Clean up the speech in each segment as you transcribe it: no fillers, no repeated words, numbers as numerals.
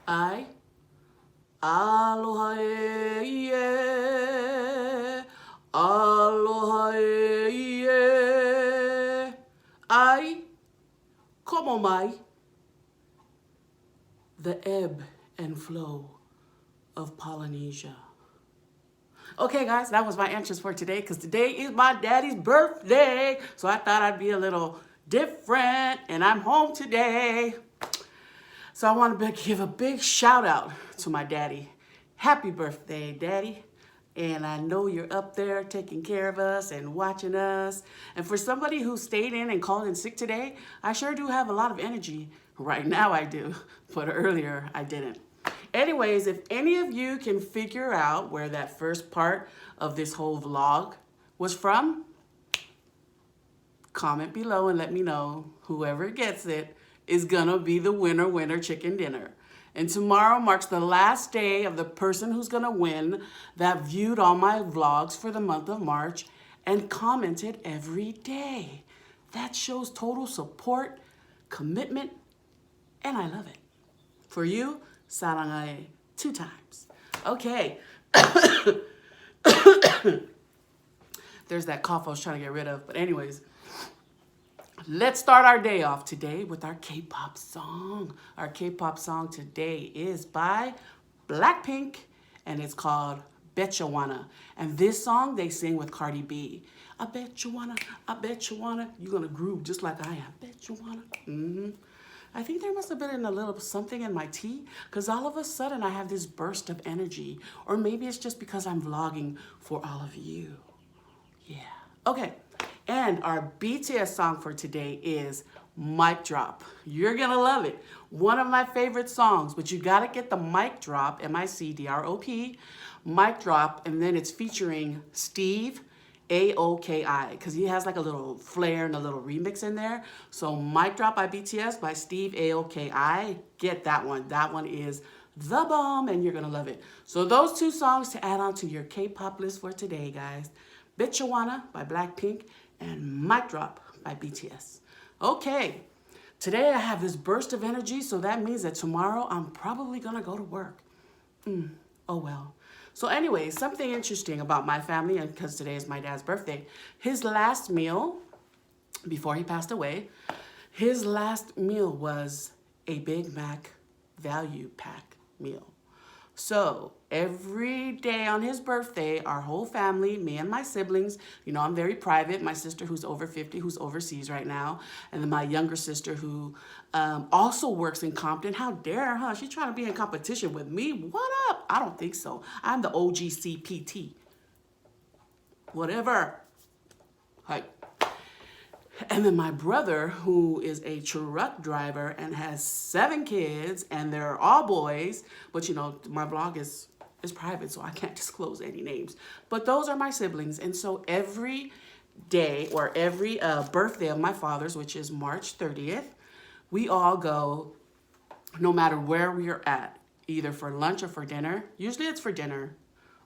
I aloha e ie, aloha e ie. I como mai, the ebb and flow of Polynesia. Okay, guys, that was my answers for today because today is my daddy's birthday. So I thought I'd be a little different, and I'm home today. So I want to give a big shout out to my daddy. Happy birthday, Daddy. And I know you're up there taking care of us and watching us. And for somebody who stayed in and called in sick today, I sure do have a lot of energy. Right now I do, but earlier I didn't. Anyways, if any of you can figure out where that first part of this whole vlog was from, comment below and let me know. Whoever gets it is gonna be the winner chicken dinner. And tomorrow marks the last day of the person who's gonna win that viewed all my vlogs for the month of March and commented every day. That shows total support, commitment, and I love it. For you, sarangae 2 times. Okay. There's that cough I was trying to get rid of. But anyways, let's start our day off today with our K-pop song. Our K-pop song today is by Blackpink, and it's called Bet You Wanna. And this song they sing with Cardi B. I bet you wanna, I bet you wanna. You're gonna groove just like I am. Bet you wanna. I think there must have been a little something in my tea because all of a sudden I have this burst of energy. Or maybe it's just because I'm vlogging for all of you. Yeah. Okay. And our BTS song for today is Mic Drop. You're going to love it. One of my favorite songs, but you got to get the Mic Drop, MICDROP, Mic Drop, and then it's featuring Steve, Aoki, because he has like a little flair and a little remix in there. So Mic Drop by BTS by Steve Aoki. Get that one. That one is the bomb, and you're going to love it. So those 2 songs to add on to your K-pop list for today, guys. Bet You Wanna by Blackpink and Mic Drop by BTS. Okay, today I have this burst of energy, so that means that tomorrow I'm probably gonna go to work. Oh well. So anyway, something interesting about my family, and because today is my dad's birthday, his last meal, before he passed away, his last meal was a Big Mac value pack meal. So every day on his birthday, our whole family, me and my siblings, you know, I'm very private, my sister who's over 50, who's overseas right now, and then my younger sister who also works in Compton. How dare her, huh? She's trying to be in competition with me. What up? I don't think so. I'm the OGCPT. Whatever. Hi. And then my brother, who is a truck driver and has 7 kids, and they're all boys, but you know, my vlog is private, so I can't disclose any names. But those are my siblings, and so every day or every birthday of my father's, which is March 30th, we all go, no matter where we are at, either for lunch or for dinner. Usually it's for dinner,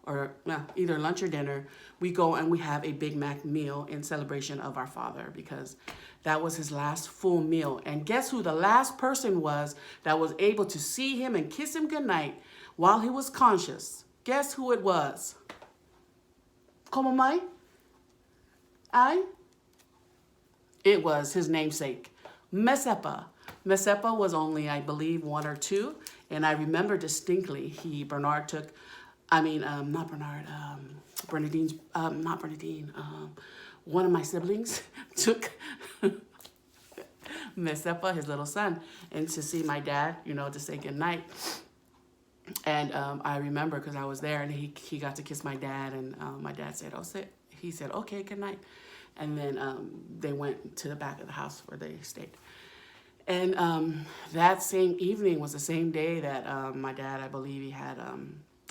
or either lunch or dinner, we go and we have a Big Mac meal in celebration of our father because that was his last full meal. And guess who the last person was that was able to see him and kiss him goodnight while he was conscious? Guess who it was? Como mai? I? It was his namesake, Mesepa. Mesepa was only, I believe, 1 or 2. And I remember distinctly, one of my siblings took Mesepa, his little son, and to see my dad, you know, to say goodnight. And I remember because I was there and he got to kiss my dad, and my dad said, he said, okay, good night. And then they went to the back of the house where they stayed. And that same evening was the same day that my dad, I believe he had a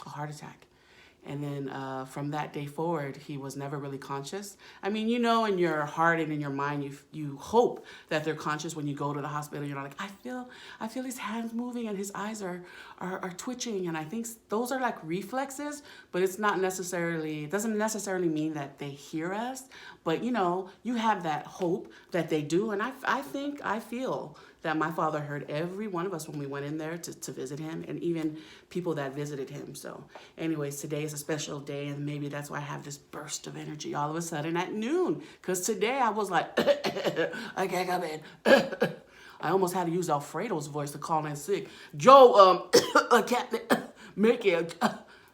heart attack. And then from that day forward, he was never really conscious. I mean, you know, in your heart and in your mind, you hope that they're conscious when you go to the hospital. You're like, I feel his hands moving and his eyes are twitching. And I think those are like reflexes, but it doesn't necessarily mean that they hear us. But, you know, you have that hope that they do. And I feel that my father heard every one of us when we went in there to visit him, and even people that visited him. So anyways, today is a special day, and maybe that's why I have this burst of energy all of a sudden at noon, because today I was like, I can't come in. I almost had to use Alfredo's voice to call in sick. Joe, I can't make it.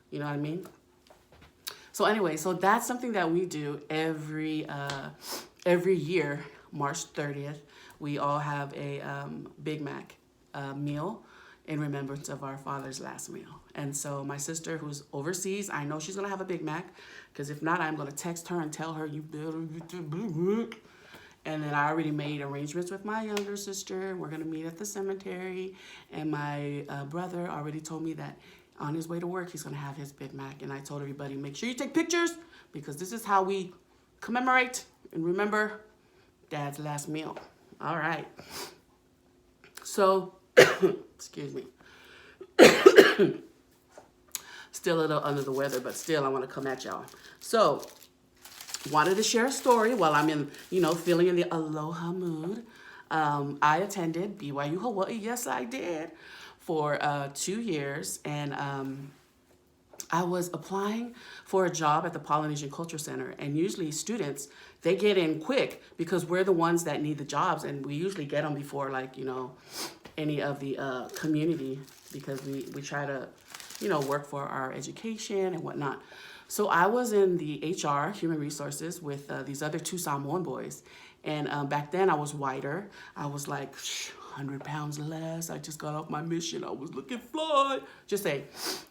You know what I mean? So anyway, so that's something that we do every year, March 30th. We all have a Big Mac meal in remembrance of our father's last meal. And so my sister, who's overseas, I know she's going to have a Big Mac, because if not, I'm going to text her and tell her, you better get the Big Mac. And then I already made arrangements with my younger sister. We're going to meet at the cemetery. And my brother already told me that on his way to work, he's going to have his Big Mac. And I told everybody, make sure you take pictures, because this is how we commemorate and remember Dad's last meal. All right. So, excuse me. Still a little under the weather, but still I want to come at y'all. So, wanted to share a story while I'm in, feeling in the aloha mood. I attended BYU Hawaii. Yes, I did, for 2 years. And I was applying for a job at the Polynesian Culture Center. And usually students, they get in quick because we're the ones that need the jobs. And we usually get them before, any of the community, because we try to, work for our education and whatnot. So I was in the HR, human resources, with these other 2 Samoan boys. And back then I was whiter. I was like 100 pounds less. I just got off my mission. I was looking fly. Just say.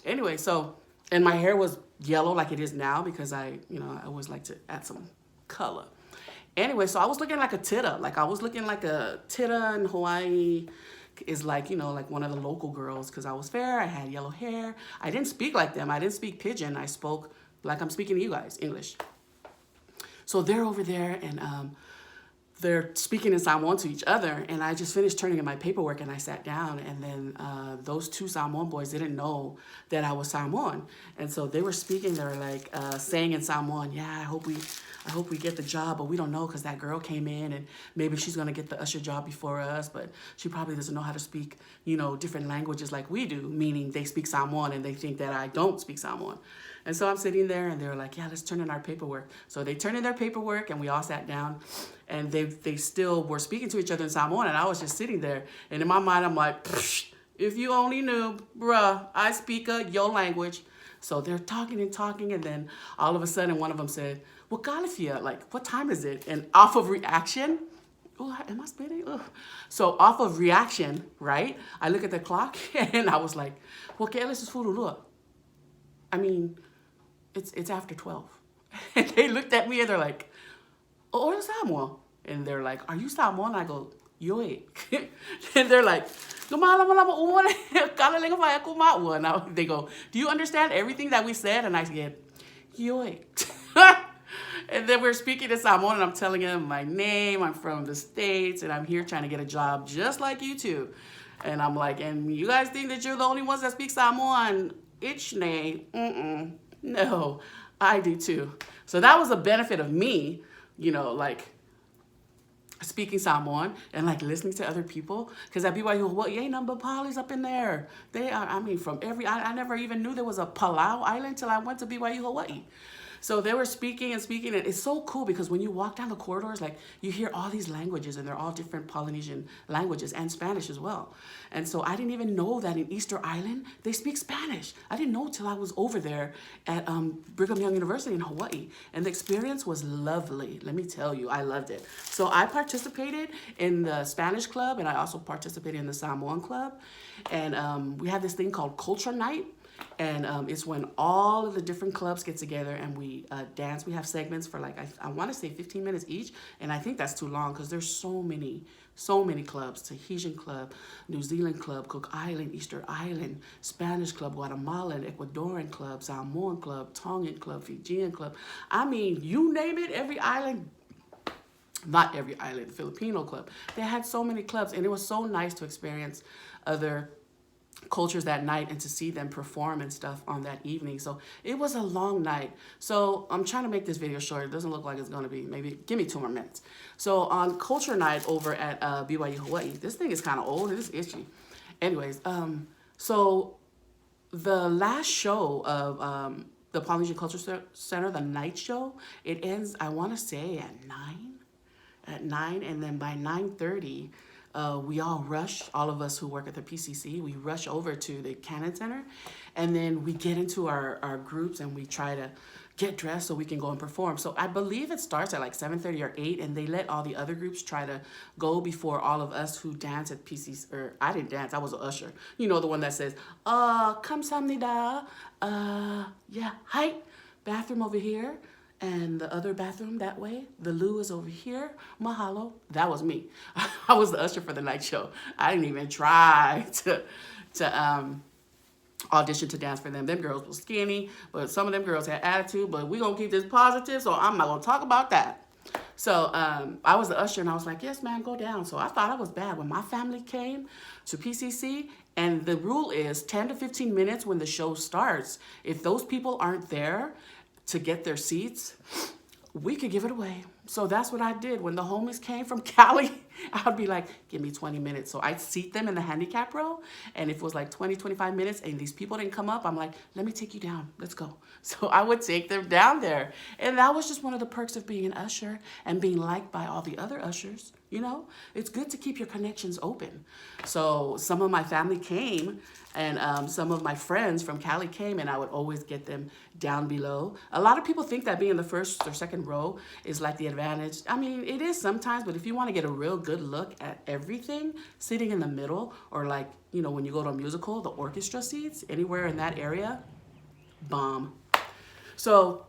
Anyway, so, and my hair was yellow like it is now, because I always like to add some color. Anyway, so I was looking like a titta. Like I was looking like a titta in Hawaii is like, like one of the local girls, because I was fair. I had yellow hair. I didn't speak like them. I didn't speak pidgin. I spoke like I'm speaking to you guys, English. So they're over there, and they're speaking in Samoan to each other, and I just finished turning in my paperwork, and I sat down, and then those 2 Samoan boys didn't know that I was Samoan, and so they were speaking. They were like saying in Samoan, "Yeah, I hope we get the job, but we don't know, because that girl came in, and maybe she's gonna get the usher job before us, but she probably doesn't know how to speak, different languages like we do," meaning they speak Samoan and they think that I don't speak Samoan. And so I'm sitting there, and they were like, "Yeah, let's turn in our paperwork." So they turned in their paperwork, and we all sat down, and they still were speaking to each other in Samoan, and I was just sitting there. And in my mind, I'm like, if you only knew, bruh, I speak your language. So they're talking and talking, and then all of a sudden, one of them said, "Well, Galifia, like, what time is it?" And off of reaction, oh, am I spitting? Ugh. So off of reaction, right, I look at the clock, and I was like, "Well, que eles is fululu." I mean, it's after 12. And they looked at me, and they're like, "Oh, or Samoan?" And they're like, "Are you Samoan?" I go, "Yoi." And they're like, they go, "Do you understand everything that we said?" And I said, "Yoi." And then we're speaking to Samoan, and I'm telling him my name. I'm from the States, and I'm here trying to get a job just like you two. And I'm like, "And you guys think that you're the only ones that speak Samoan? Ichne, no, I do too." So that was a benefit of me, speaking Samoan and listening to other people, because at BYU, what ain't number Polys up in there. They are, from every, I never even knew there was a Palau Island till I went to BYU Hawaii. So they were speaking and speaking, and it's so cool because when you walk down the corridors, you hear all these languages, and they're all different Polynesian languages and Spanish as well. And so I didn't even know that in Easter Island, they speak Spanish. I didn't know till I was over there at Brigham Young University in Hawaii. And the experience was lovely. Let me tell you, I loved it. So I participated in the Spanish club, and I also participated in the Samoan club. And we had this thing called Culture Night. And it's when all of the different clubs get together and we dance. We have segments for I want to say 15 minutes each. And I think that's too long because there's so many clubs. Tahitian Club, New Zealand Club, Cook Island, Easter Island, Spanish Club, Guatemalan, Ecuadorian Club, Samoan Club, Tongan Club, Fijian Club. You name it, every island. Not every island, Filipino Club. They had so many clubs, and it was so nice to experience other cultures that night and to see them perform and stuff on that evening. So it was a long night. So I'm trying to make this video short. It doesn't look like it's going to be. Maybe give me 2 more minutes. So on culture night over at BYU Hawaii, this thing is kind of old. It is itchy. Anyways, so the last show of the Polynesian Culture Center, the night show, it ends, I want to say, at 9. At 9, and then by 9:30, we all rush, all of us who work at the PCC, we rush over to the Cannon Center, and then we get into our groups and we try to get dressed so we can go and perform. So I believe it starts at like 7:30 or 8, and they let all the other groups try to go before all of us who dance at PCC, or I didn't dance, I was an usher. You know, the one that says, kamsahamnida, yeah, hi, bathroom over here. And the other bathroom that way, the loo is over here, mahalo. That was me. I was the usher for the night show. I didn't even try to audition to dance for them. Them girls were skinny, but some of them girls had attitude, but we gonna keep this positive, so I'm not gonna talk about that. So I was the usher, and I was like, yes, man, go down. So I thought I was bad. When my family came to PCC, and the rule is 10 to 15 minutes when the show starts, if those people aren't there to get their seats, we could give it away. So that's what I did. When the homies came from Cali, I'd be like, give me 20 minutes. So I'd seat them in the handicap row. And if it was like 20, 25 minutes and these people didn't come up, I'm like, let me take you down. Let's go. So I would take them down there. And that was just one of the perks of being an usher and being liked by all the other ushers. You know, it's good to keep your connections open. So some of my family came, and some of my friends from Cali came, and I would always get them down below. A lot of people think that being in the first or second row is like the advantage. I mean, it is sometimes, but if you want to get a real good look at everything, sitting in the middle, or like, you know, when you go to a musical, the orchestra seats, anywhere in that area, bomb. So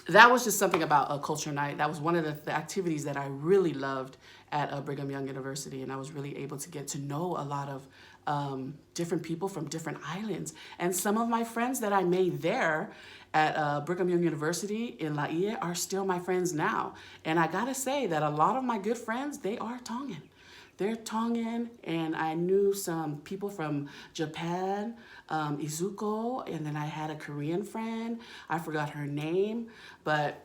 that was just something about a culture night. That was one of the activities that I really loved at Brigham Young University, and I was really able to get to know a lot of different people from different islands. And some of my friends that I made there at Brigham Young University in Laie are still my friends now. And I gotta say that a lot of my good friends, they are Tongan. They're Tongan, and I knew some people from Japan, Izuko, and then I had a Korean friend. I forgot her name, but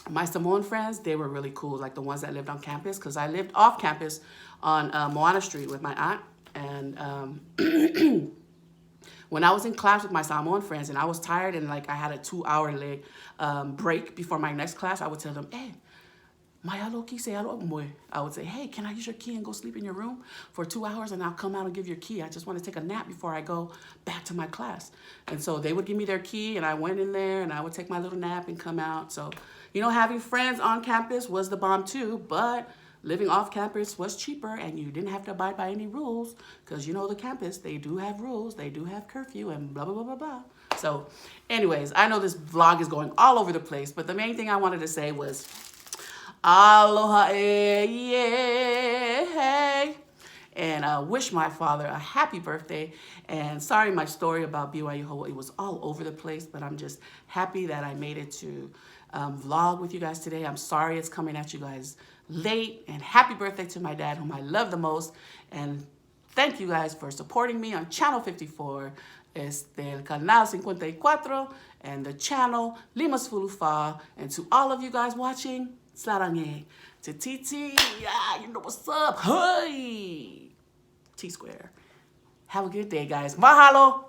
my Samoan friends, they were really cool, like the ones that lived on campus, because I lived off campus on Moana Street with my aunt. And when I was in class with my Samoan friends and I was tired and like I had a 2-hour break before my next class, I would tell them, hey, my Aoki say moe. I would say, hey, can I use your key and go sleep in your room for 2 hours, and I'll come out and give your key. I just want to take a nap before I go back to my class. And so they would give me their key, and I went in there and I would take my little nap and come out. So, you know, having friends on campus was the bomb too, but living off campus was cheaper, and you didn't have to abide by any rules, because you know the campus, they do have rules, they do have curfew and blah, blah, blah, blah, blah. So anyways, I know this vlog is going all over the place, but the main thing I wanted to say was aloha hey, and wish my father a happy birthday. And sorry, my story about BYU Hawaii was all over the place, but I'm just happy that I made it to vlog with you guys today. I'm sorry it's coming at you guys late, and happy birthday to my dad, whom I love the most. And thank you guys for supporting me on channel 54, el canal 54, and the channel Limas Fulufa. And to all of you guys watching, Sarange. To TT, yeah, you know what's up. Hey, T-Square. Have a good day, guys. Mahalo.